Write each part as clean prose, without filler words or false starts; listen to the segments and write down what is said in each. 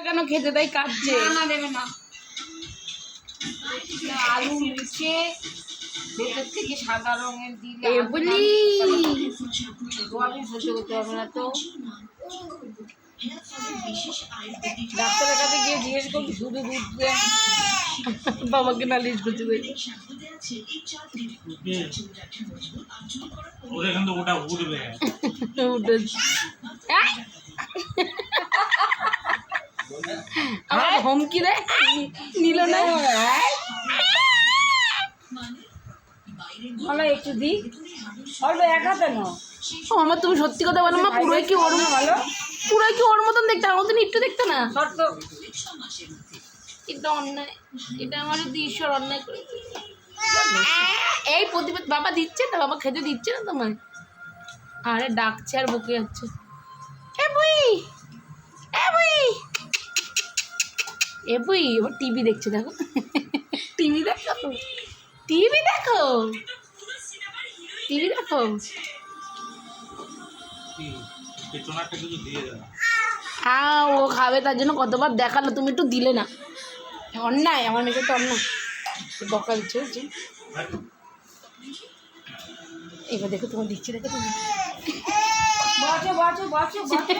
কেন খেতে তাই কাটছে? না দেবে না। আলু নিচে ভেতর থেকে সাদা রঙের দিলে এবলি গোয়াবিন সহ্য করতে পারবে না তো। ডাক্তারের কাছে গিয়ে জিজ্ঞেস করবি শুধু দুধ দেয়। বাবাকে নালিশ করতে দেয়। ওটা উঠবে। আমার হুমকি দেয়, নিল না। একটু দিই অল্প এক হাতে নাও। আমার তুমি সত্যি কথা বলো মা, পুরোই কি ওর ভালো, পুরোই কি ওর মতন দেখতে, আমার মতন একটু দেখতে না। শর্ত এটা অন্যায়, এটা আমার যদি ঈশ্বর অন্যায় করে। এই প্রতিবাদ বাবা দিচ্ছে না, বাবা খেতে দিচ্ছে না তোমায়। আরে ডাকছে আর বকে যাচ্ছে। এ বুই, এ বুই, এ বুই, এবার টিভি দেখছে, দেখো টিভি দেখো, টিভি দেখো, টিভি দেখো। হ্যাঁ ও খাবে, তার জন্য কতবার দেখালো, তুমি একটু দিলে না। অন্যায়, আমার মেয়েকে তো অন্যায় বকা দিচ্ছে। হচ্ছে এবার দেখো তোমার দিচ্ছি, দেখো তুমি বসো বসো বসো বসো।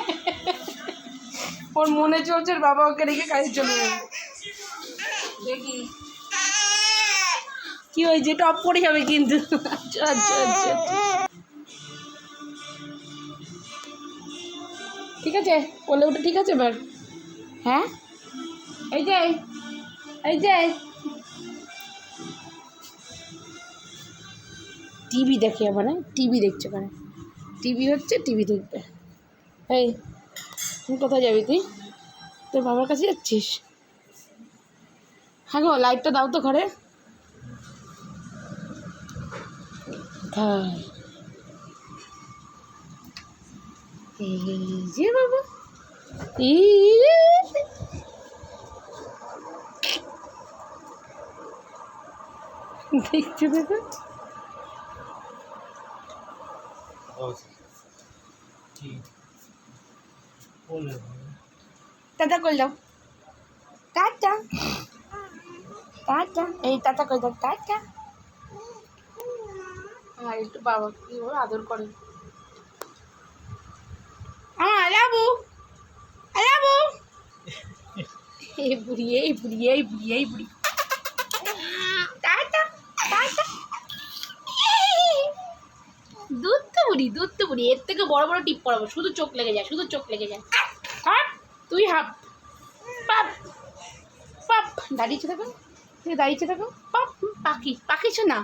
ওর মনে চলছে ওর বাবা ওকে রেখে কাজে চলে যাবে। দেখি কি হয়েছে, টপ পড়ে যাবে কিন্তু। আচ্ছা আচ্ছা আচ্ছা, ঠিক আছে বলে ওটা ঠিক আছে এবার। হ্যাঁ এই যে, এই যে টিভি দেখে আবার, হ্যাঁ টিভি দেখছে, ওখানে টিভি হচ্ছে, টিভি দেখবে। এই তুই কোথায় যাবি, তুই তোর বাবার কাছে যাচ্ছিস? হ্যাঁ গো লাইটটা দাও তো ঘরে। এই যে বাবা, দেখছো দেখো, টাটা করে দাও, টাটা টাটা, এই টাটা করে দাও, টাটা। আর একটু বাবা কি ওর আদর করে। আলাবু আলাবু, এই বুড়ি, এই বুড়ি, এই বুড়ি, এই বুড়ি, টাটা টাটা। দুধ তো বুড়ি, দুধ তো বুড়ি, এর থেকে বড় বড় টিপ পড়াবো, শুধু চোখ লেগে যায়, শুধু চোখ লেগে যায়। হাপ তুই হাপ, পাপ পাপ, দাঁড়িয়েছে দেখো, দাঁড়িয়েছে দেখো, পাপ পাখি, পাখি শোনা।